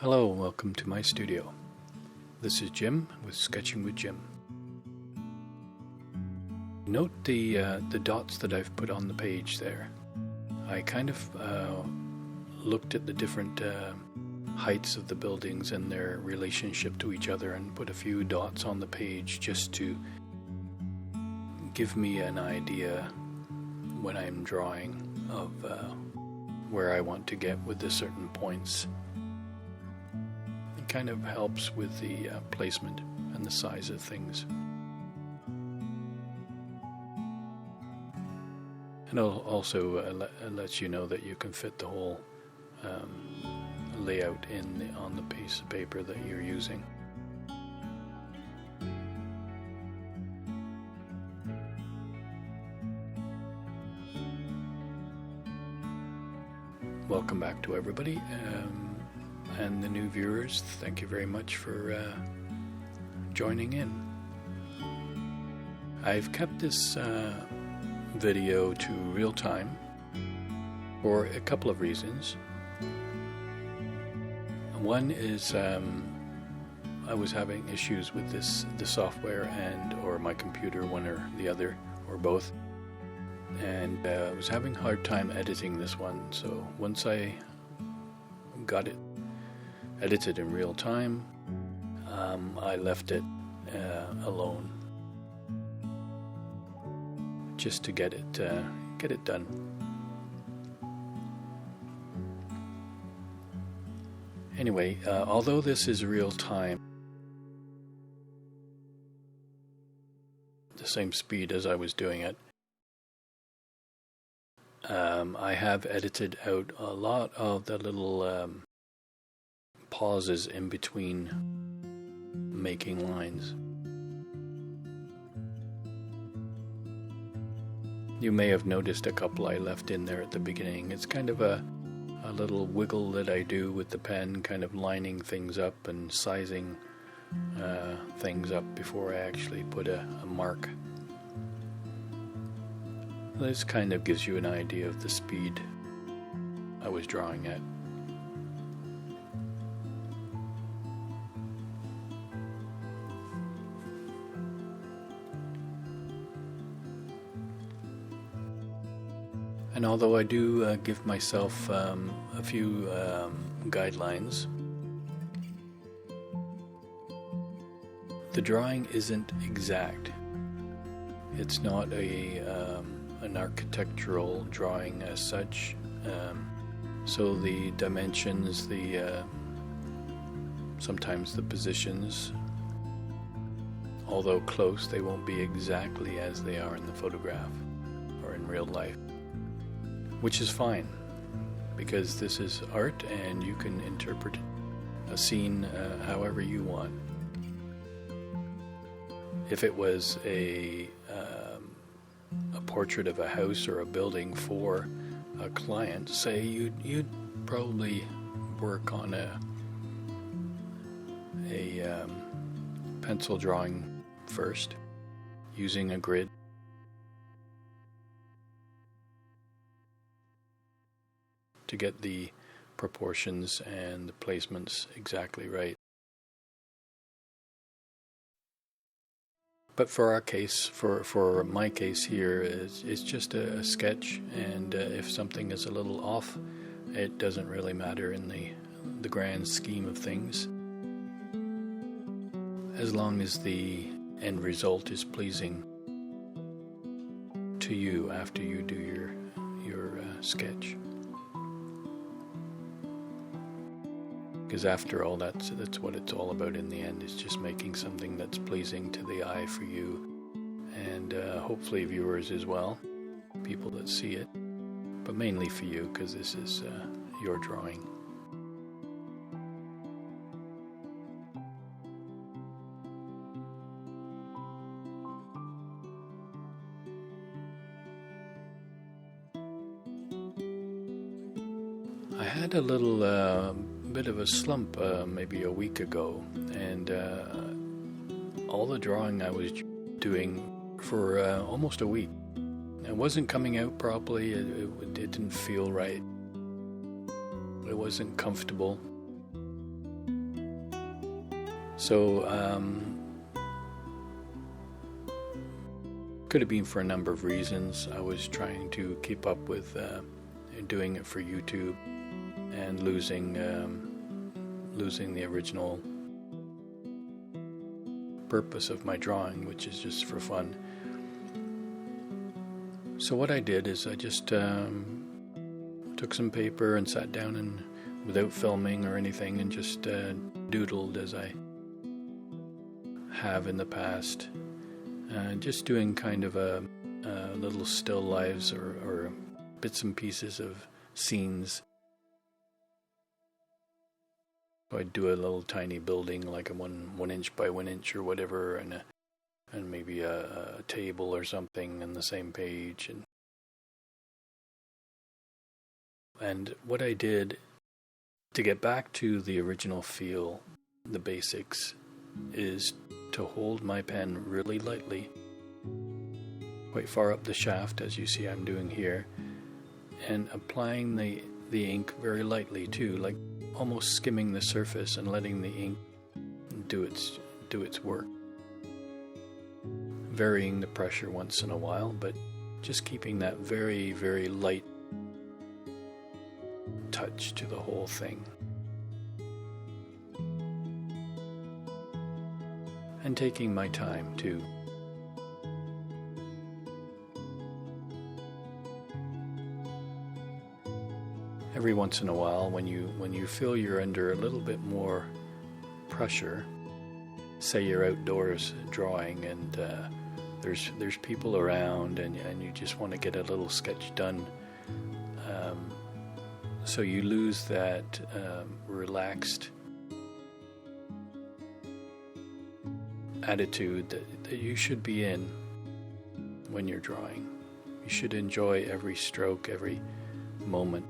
Hello, welcome to my studio. This is Jim with Sketching with Jim. Note the dots that I've put on the page there. I kind of looked at the different heights of the buildings and their relationship to each other and put a few dots on the page just to give me an idea when I'm drawing of where I want to get with the certain points. It kind of helps with the placement and the size of things. And it also lets you know that you can fit the whole layout on the piece of paper that you're using. Welcome back to everybody. And the new viewers, thank you very much for joining in. I've kept this video to real time for a couple of reasons. One is I was having issues with the software or my computer, one or the other, or both. And I was having a hard time editing this one, so once I got it edited in real time, I left it alone just to get it done. Anyway, although this is real time, the same speed as I was doing it, I have edited out a lot of the little pauses in between making lines. You may have noticed a couple I left in there at the beginning. It's kind of a little wiggle that I do with the pen, kind of lining things up and sizing things up before I actually put a mark. This kind of gives you an idea of the speed I was drawing at. And although I do give myself a few guidelines, the drawing isn't exact. It's not an architectural drawing as such, so the dimensions, sometimes the positions, although close, they won't be exactly as they are in the photograph or in real life, which is fine, because this is art and you can interpret a scene however you want. If it was a portrait of a house or a building for a client, say, you'd probably work on a pencil drawing first, using a grid. To get the proportions and the placements exactly right. But for our case, for my case here, it's just a sketch, and if something is a little off, it doesn't really matter in the grand scheme of things, as long as the end result is pleasing to you after you do your sketch. Because after all, that's what it's all about in the end. It's just making something that's pleasing to the eye for you, and hopefully viewers as well, people that see it, but mainly for you, because this is your drawing. I had a little bit of a slump maybe a week ago, and all the drawing I was doing for almost a week, it wasn't coming out properly. It didn't feel right. It wasn't comfortable. So could have been for a number of reasons. I was trying to keep up with doing it for YouTube and losing the original purpose of my drawing, which is just for fun. So what I did is I just took some paper and sat down and, without filming or anything, and just doodled as I have in the past, just doing kind of a little still lives or bits and pieces of scenes. So I'd do a little tiny building, like a 1 inch by 1 inch or whatever, and maybe a table or something on the same page. And what I did to get back to the original feel, the basics, is to hold my pen really lightly, quite far up the shaft, as you see I'm doing here, and applying the ink very lightly too, like almost skimming the surface and letting the ink do its work. Varying the pressure once in a while, but just keeping that very, very light touch to the whole thing. And taking my time too. Every once in a while, when you feel you're under a little bit more pressure, say you're outdoors drawing and there's people around and you just want to get a little sketch done, so you lose that relaxed attitude that you should be in when you're drawing. You should enjoy every stroke, every moment.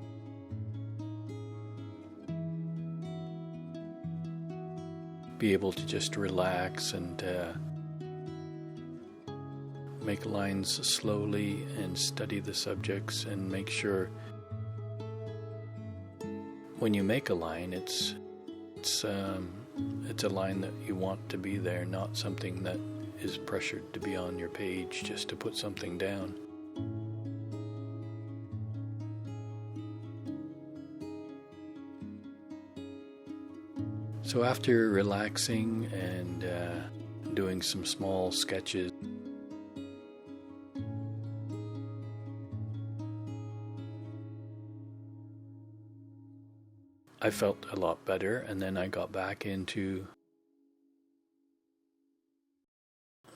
Be able to just relax and make lines slowly and study the subjects, and make sure when you make a line it's a line that you want to be there, not something that is pressured to be on your page just to put something down. So after relaxing and doing some small sketches, I felt a lot better, and then I got back into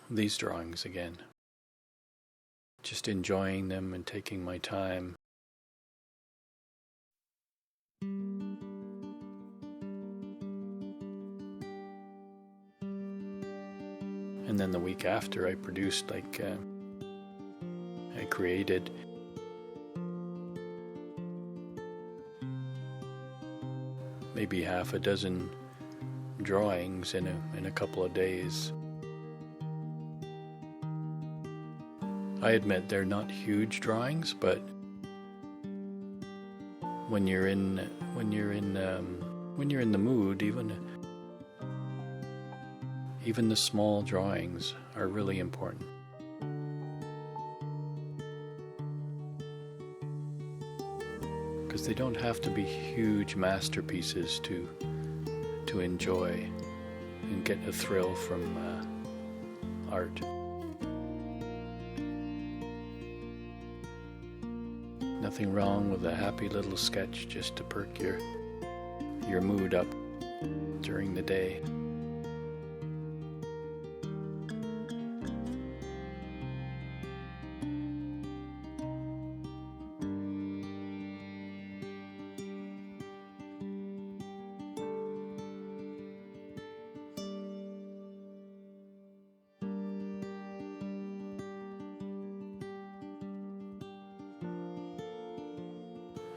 these drawings again, just enjoying them and taking my time. And then the week after, I produced, I created maybe half a dozen drawings in a couple of days. I admit they're not huge drawings, but when you're in the mood, even the small drawings are really important. Because they don't have to be huge masterpieces to enjoy and get a thrill from art. Nothing wrong with a happy little sketch just to perk your mood up during the day.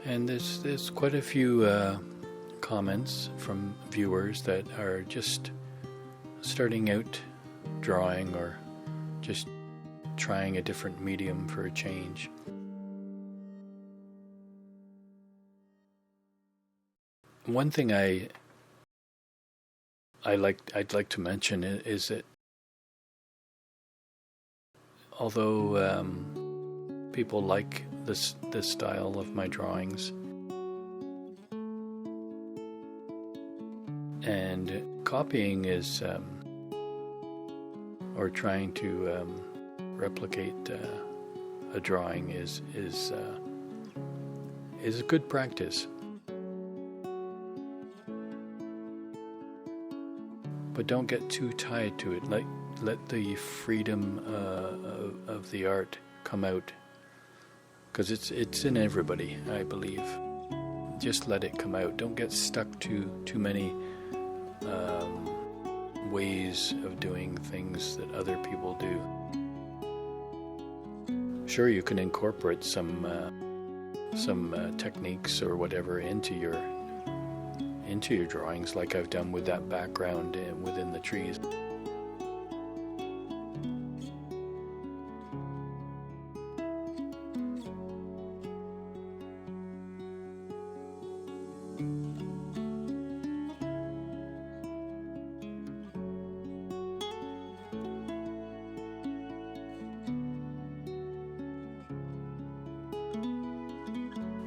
And there's quite a few comments from viewers that are just starting out drawing or just trying a different medium for a change. One thing I I'd like to mention is that although people like this style of my drawings, and copying is or trying to replicate a drawing is a good practice. But don't get too tied to it. Let the freedom of the art come out, because it's in everybody, I believe. Just let it come out. Don't get stuck to too many ways of doing things that other people do. Sure, you can incorporate some techniques or whatever into your drawings, like I've done with that background within the trees.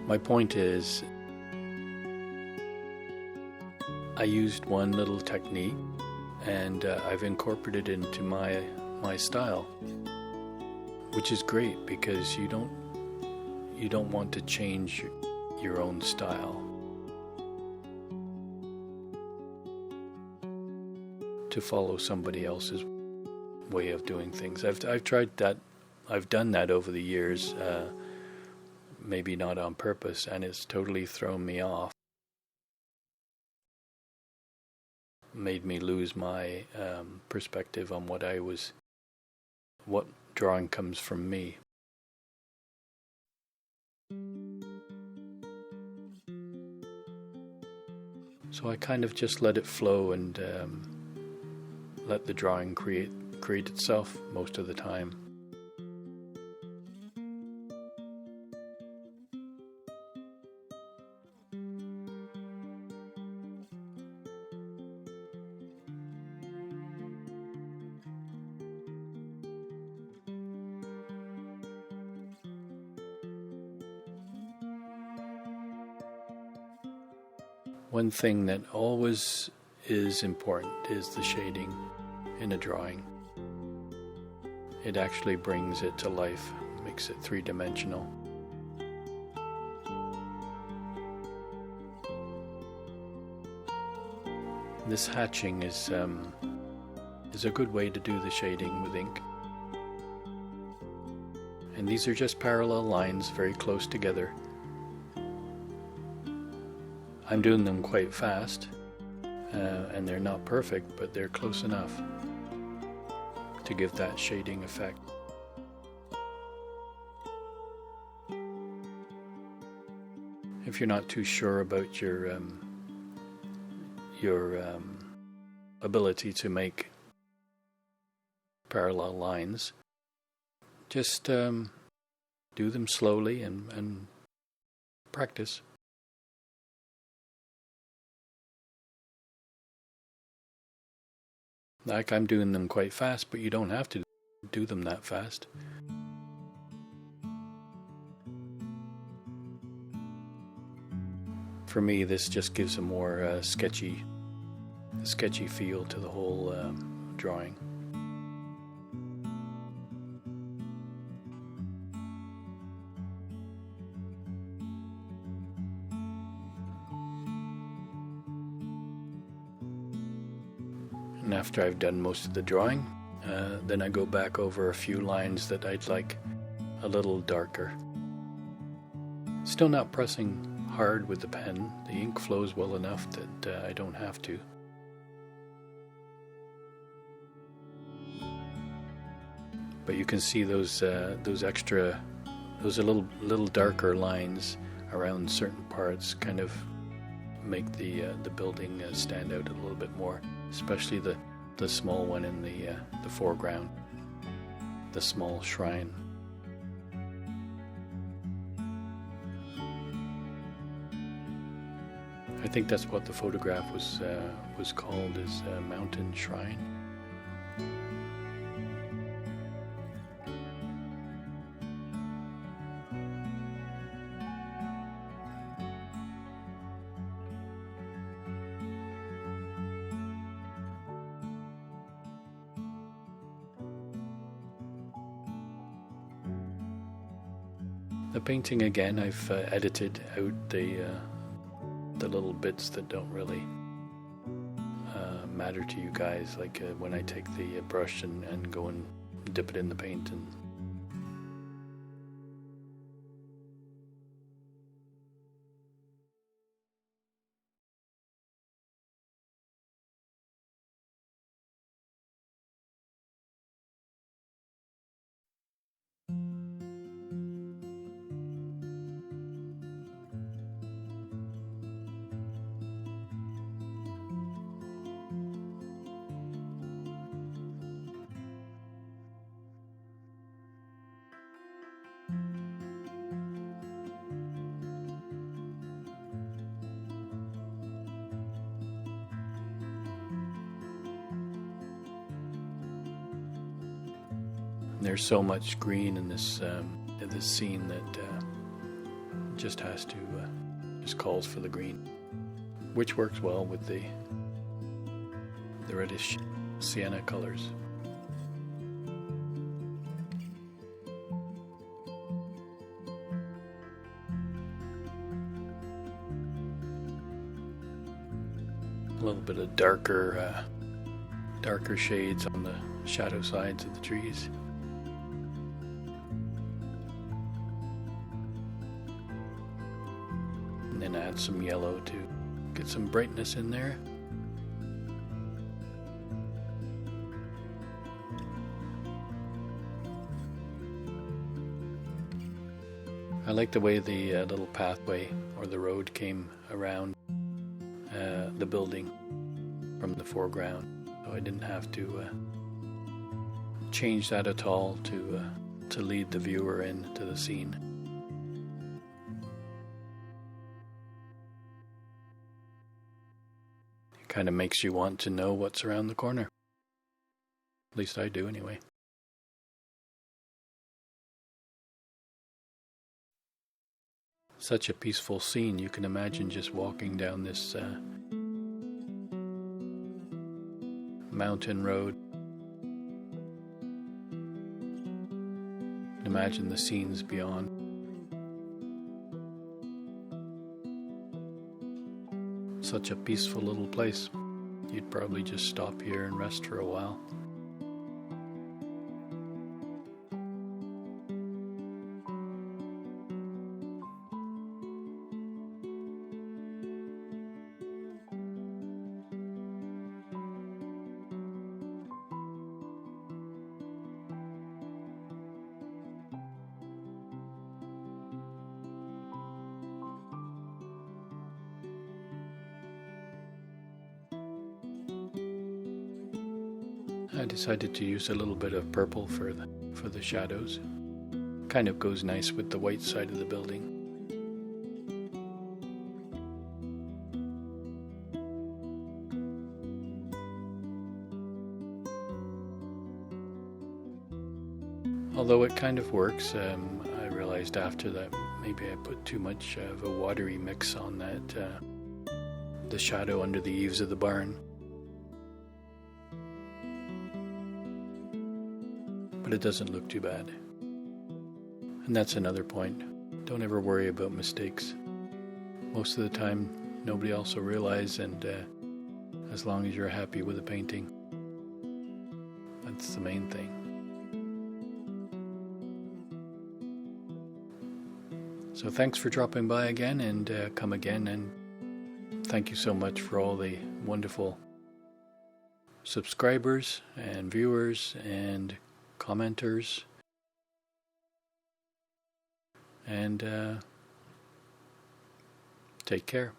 My point is, I used one little technique and I've incorporated it into my style, which is great, because you don't want to change your own style to follow somebody else's way of doing things. I've tried that. I've done that over the years, maybe not on purpose, and it's totally thrown me off. Made me lose my perspective on what drawing comes from me. So I kind of just let it flow and let the drawing create itself most of the time. One thing that always is important is the shading in a drawing. It actually brings it to life, makes it three-dimensional. This hatching is a good way to do the shading with ink. And these are just parallel lines very close together. I'm doing them quite fast, and they're not perfect, but they're close enough to give that shading effect. If you're not too sure about your ability to make parallel lines, just do them slowly and practice. Like, I'm doing them quite fast, but you don't have to do them that fast. For me, this just gives a more sketchy feel to the whole drawing. And after I've done most of the drawing, then I go back over a few lines that I'd like a little darker. Still not pressing hard with the pen. The ink flows well enough that I don't have to. But you can see those little darker lines around certain parts kind of make the building stand out a little bit more, especially the small one in the foreground, the small shrine. I think that's what the photograph was called, is Mountain Shrine. The painting again, I've edited out the little bits that don't really matter to you guys, like when I take the brush and go and dip it in the paint. And there's so much green in this scene that just has to just calls for the green, which works well with the reddish sienna colors. A little bit of darker shades on the shadow sides of the trees. And then add some yellow to get some brightness in there. I like the way the little pathway or the road came around the building from the foreground, so I didn't have to change that at all to lead the viewer into the scene. It kind of makes you want to know what's around the corner. At least I do anyway. Such a peaceful scene. You can imagine just walking down this mountain road. Imagine the scenes beyond. Such a peaceful little place. You'd probably just stop here and rest for a while. I decided to use a little bit of purple for the shadows. Kind of goes nice with the white side of the building. Although it kind of works, I realized after that maybe I put too much of a watery mix on that, the shadow under the eaves of the barn. But it doesn't look too bad. And that's another point. Don't ever worry about mistakes. Most of the time, nobody else will realize, and as long as you're happy with the painting, that's the main thing. So thanks for dropping by again, and come again, and thank you so much for all the wonderful subscribers and viewers and commenters, and take care.